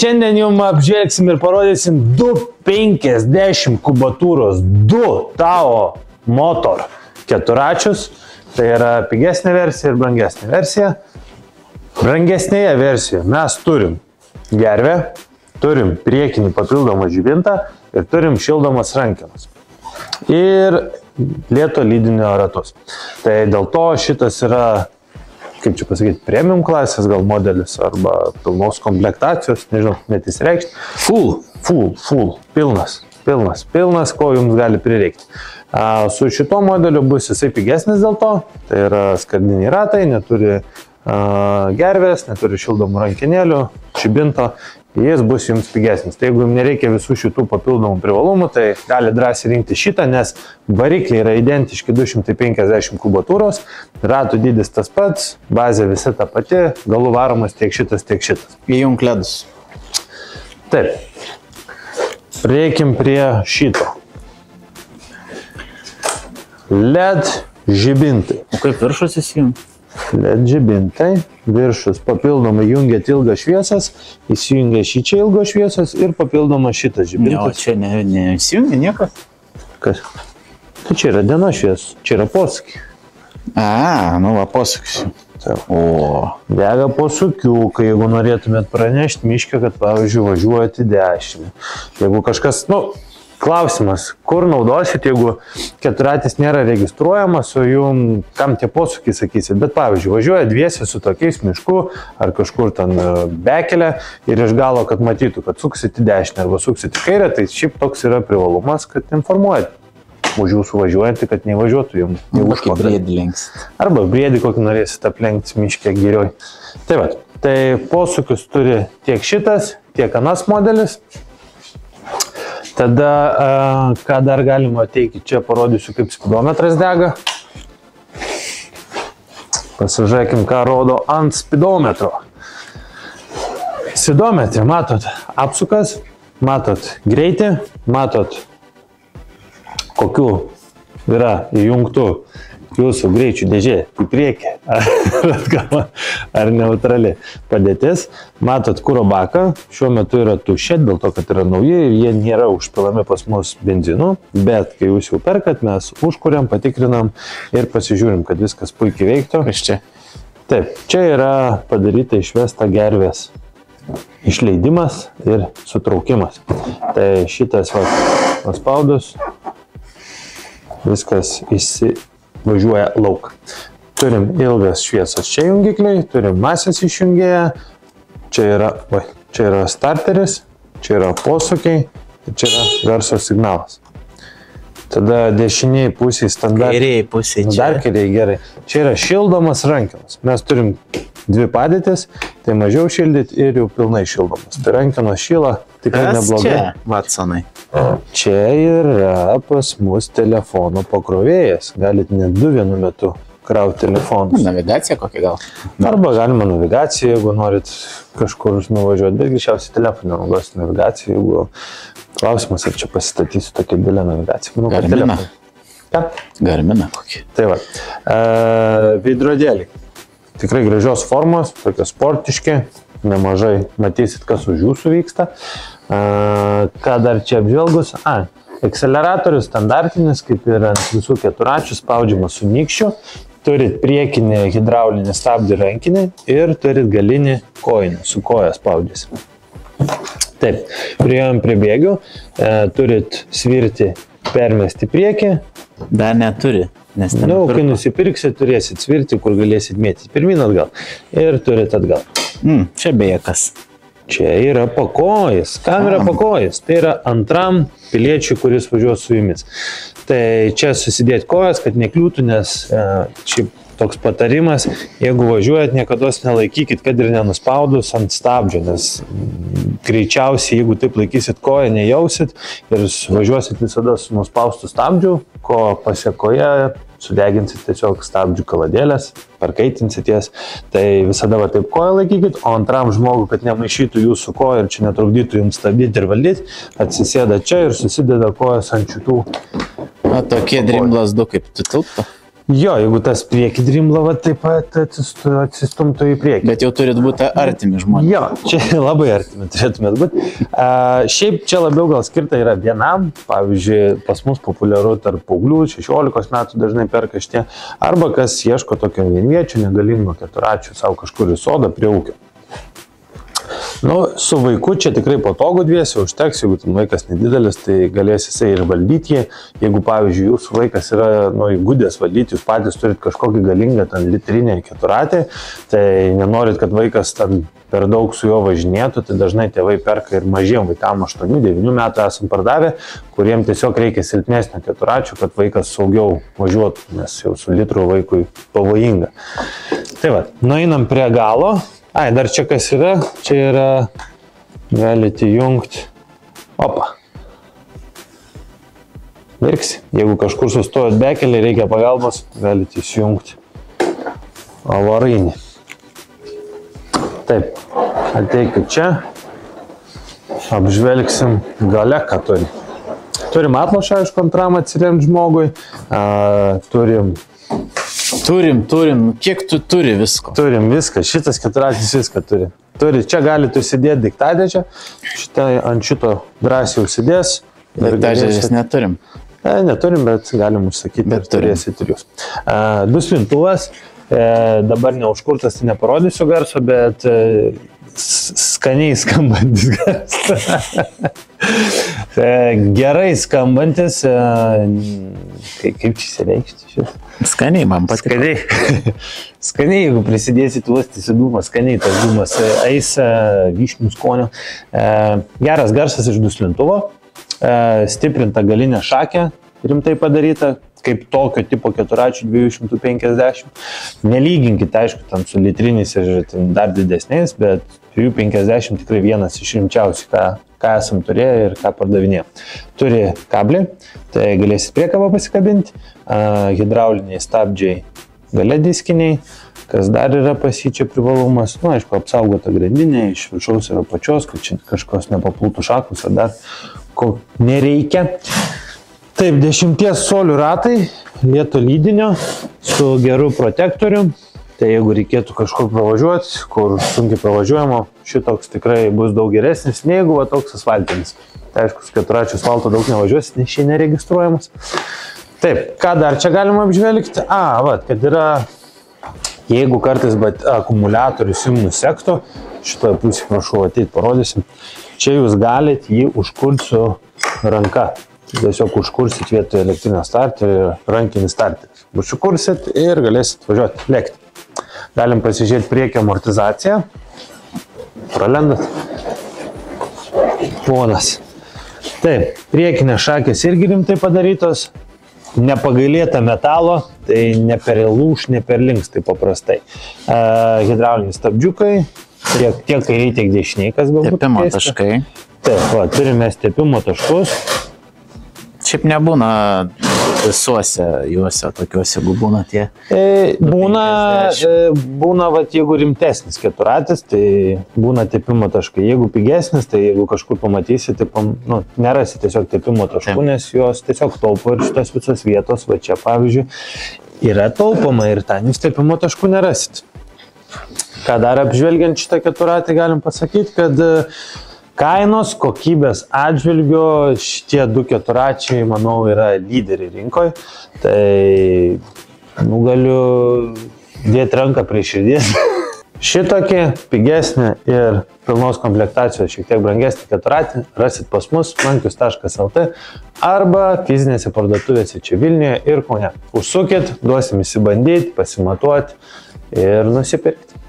Šiandien jums apžvelgsim ir parodysim 250 kubatūros 2 Tao motor keturačius. Tai yra pigesnė versija ir brangesnė versija. Brangesnėje versijoje mes turim gervę, turim priekinį papildomą žibintą ir turim šildomas rankenas. Ir lėto lydinio ratus. Tai dėl to šitas yra, kaip čia pasakyti, premium klasės gal modelis arba pilnos komplektacijos, nežinau, net įsireikšti. Full, pilnas, ko jums gali prireikti. Su šito modeliu bus jisai pigesnis dėl to, tai yra skardiniai ratai, neturi gervės, neturi šildomų rankenėlių, žibinto, jis bus jums pigesnis. Tai jeigu jums nereikia visų šitų papildomų privalumų, tai gali drąsiai rinkti šitą, nes varikliai yra identiški 250 kubatūros, ratų dydis tas pats, bazė visi ta pati, galų varomas tiek šitas, tiek šitas. Įjunk ledus. Taip. Prieikim prie šito. LED žibintai. O kaip viršus įsijungi? LED žibintai, viršus papildomai jungiat ilgas šviesas, įsijungia šį čia ilgos šviesas ir papildomai šitas žibintas. O čia neįsijungia niekas? Kas? Tai čia yra dienos šviesas, čia yra posūkiai. Nu va, posūkis. O. Dega posūkiukai, jeigu norėtumėt pranešti miškę, kad pavyzdžiui važiuojate į dešinę. Jeigu kažkas, klausimas, kur naudosit, jeigu keturatis nėra registruojamas, o jums kam tie posūkiai sakysit, bet pavyzdžiui, važiuoja dviesi su tokiais mišku ar kažkur ten bekelė ir iš galo, kad matytų, kad suksit į dešinę arba suksit į kairę, tai šiaip toks yra privalumas, kad informuojat už jūsų važiuojantį, kad nevažiuotų jums. Kokį briedį lenksit. Arba briedį kokį norėsit aplenkti miške girioj. Tai va, tai posūkius turi tiek šitas, tiek anas modelis. Tada, ką dar galima teikti, čia parodysiu, kaip spidometras dega. Pasižiūrėkim, ką rodo ant spidometro. Spidometrė, matot apsukas, matot greitį, matot, kokių yra įjungtų jūsų greičių dėžė į priekį ar neutrali padėtis. Matot kuro baką, šiuo metu yra tuščia, dėl to, kad yra nauji ir jie nėra užpilami pas mus benzinu, bet kai jūs jau perkat, mes užkuriam, patikrinam ir pasižiūrim, kad viskas puikiai veiktų. Kas čia? Taip, čia yra padaryta išvesta gervės išleidimas ir sutraukimas. Tai šitas paspaudus, viskas važiuoja lauk. Turim ilgas šviesas čia jungikliai, turim masės išjungėją, čia yra starteris, čia yra posūkiai ir čia yra garso signalas. Tada dešiniai pusėje kairiai pusėje čia. Dar kairiai gerai. Čia yra šildomas rankenas. Mes turim dvi padėtis, tai mažiau šildyti ir jau pilnai šildomas. Tai rankenos šyla tikrai neblogai. Kas čia, Watsonai? Čia yra pas mus telefono pakrovėjas. Galit net 2 vienu metu krauti telefonus. Navigacija kokia gal? Arba galima navigaciją, jeigu norit kažkur nuvažiuoti, bet greičiausiai telefoną naudosit navigaciją, jeigu klausimas, ar čia pasistatysiu tokią didelę navigaciją. Garmina. Ką? Garmina kokį. Tai va. Veidrodėliai. Tikrai gražios formos, tokie sportiški, nemažai matysit, kas už jūsų vyksta. Ką dar čia apžvelgus? Akceleratorius standartinis, kaip ir ant visų keturačių, spaudžiamas su nykščiu. Turit priekinį hidraulinį stabdį rankinį ir turit galinį kojinį, su koja spaudžiasi. Taip, priėjom prie bėgių, turit svirti, permesti priekį. Dar neturi. Kai nusipirksit, turėsit svirti, kur galėsit mėtyti pirmin atgal ir turit atgal. Čia beje kas. Čia yra pakojis. Kam yra pakojis? Tai yra antram piliečiui, kuris važiuos su jumis. Tai čia susidėti kojas, kad nekliūtų, nes šiaip toks patarimas, jeigu važiuojat, niekados nelaikykit, kad ir nenuspaudus ant stabdžio, nes greičiausiai, jeigu taip laikysit koją, nejausit ir važiuosit visada su nuspaustu stabdžiu, ko pasiekoje sudeginsit tiesiog stabdžių kaladėlės, parkaitinsit jas, tai visada va taip koją laikykit, o antram žmogui, kad nemaišytų jūsų koją ir čia netrukdytų jums stabdyti ir valdyti, atsisėda čia ir susideda kojas ant šitų. Tokie Dream Blast 2 kaip tu tilptų? Jo, jeigu tas priekį drimlava, taip pat atsistumtų į priekį. Bet jau turit būti artimi žmonės. Jo, čia labai artimi turėtumėt būti. Šiaip čia labiau gal skirta yra vienam, pavyzdžiui, pas mus populiaru tarp paauglių, 16 metų dažnai perka šitie, arba kas ieško tokio vienviečio, negalingo keturračio savo kažkur į sodą prie ūkio. Nu, su vaiku čia tikrai patogu dviesi, užteks, jeigu tam vaikas nedidelis, tai galės jisai ir valdyti jį. Jeigu, pavyzdžiui, jūsų vaikas yra įgudęs valdyti, jūs patys turit kažkokį galingą ten litrinę keturratį, tai nenorit, kad vaikas ten per daug su juo važinėtų, tai dažnai tėvai perka ir mažiem vaikam 8-9 metų esam pardavę, kuriem tiesiog reikia silpnesnio keturračio, kad vaikas saugiau važiuotų, nes jau su litru vaikui pavojinga. Tai va, nueinam prie galo. Ai, dar čia kas yra, čia yra, galite jungti, opa, virksi, jeigu kažkur sustojot bekelį, reikia pagalbos, galite įsijungti avarinį. Taip, ateikit čia, apžvelgsim gale, ką turi. Turim atlošą, aišku, antram atsiremti žmogui, Turim, kiek tu turi visko? Turim viską, šitas keturratis viską turi. Čia galite užsidėti daiktadėžę, ant šito drąsiai užsidės. Daiktadėžės neturim. Neturim, bet galim užsakyti, bet turėsit ir jūs. Duslintuvas, dabar neužkurtas, tai neparodysiu garso, bet skaniai skambantis garsas. Gerai skambantis, kaip čia įsireikšti šis? Skaniai man patiko. Skaniai, jeigu prisidėsit uostysi dūmą, skaniai tas dūmas eis vyšnių skonio. Geras garsas iš duslintuvo, stiprinta galinė šakė, rimtai padaryta, kaip tokio tipo keturračių 250. Nelyginkite, aišku, tam su litriniais ir dar didesniais, bet 250 tikrai vienas iš rimčiausių, ką esam turėję ir ką pardavinėjom. Turi kablį, tai galėsit priekabą pasikabinti, hidrauliniai stabdžiai gale diskiniai, kas dar yra pasičia privalumas, nu, aišku, apsaugota grandinė, iš viršaus ir apačios, kad čia kažkos nepapultų šakus ar dar ko nereikia. Taip, 10 colių ratai, lėto lydinio su geru protektoriu. Tai jeigu reikėtų kažkur pravažiuoti, kur sunkiai pravažiuojama, šitoks tikrai bus daug geresnis, negu toks asfaltinis. Tai aišku, su keturračiu asfalto daug nevažiuosi, nes šį neregistruojamas. Taip, ką dar čia galima apžvelgti? Kad yra, jeigu kartais akumuliatorius jums nusektų, šitoje pusėje prašau ateit, parodysim, čia jūs galite jį užkurti su ranka. Tiesiog užkursit vietoje elektrinio starterį ir rankinį starterį. Užkursit ir galėsit važiuoti, lėkti. Galim pasižiūrėti priekio amortizaciją. Pralendat. Ponas. Taip, priekinės šakės irgi rimtai padarytos. Nepagailėta metalo, tai neperlūš, neperlinks taip paprastai. Hidrauliniai stabdžiukai, tiek kairiai, tiek dešiniai, kas galbūt tepimo taškai. Taip, turime tepimo taškus. Šiaip nebūna visuose juose, tokiuose, jeigu būna tie. Būna, jeigu rimtesnis keturratis, tai būna tepimo taškai. Jeigu pigesnis, tai jeigu kažkur pamatysite, nerasi tiesiog tepimo taškų, nes jos tiesiog taupo ir šitas visas vietos, va čia pavyzdžiui, yra taupoma ir ten jūs tepimo taškų nerasit. Ką dar apžvelgiant šitą keturratį galim pasakyti, kad kainos, kokybės atžvilgio šitie du keturračiai, manau, yra lyderiai rinkoje. Tai galiu dėti ranką prie širdies. Šitokį pigesnį ir pilnos komplektacijos šiek tiek brangesnį keturratį rasit pas mus mankius.lt arba fizinėse parduotuvėse čia Vilniuje ir Kaune. Užsukit, duosim įsibandyti, pasimatuoti ir nusipirkti.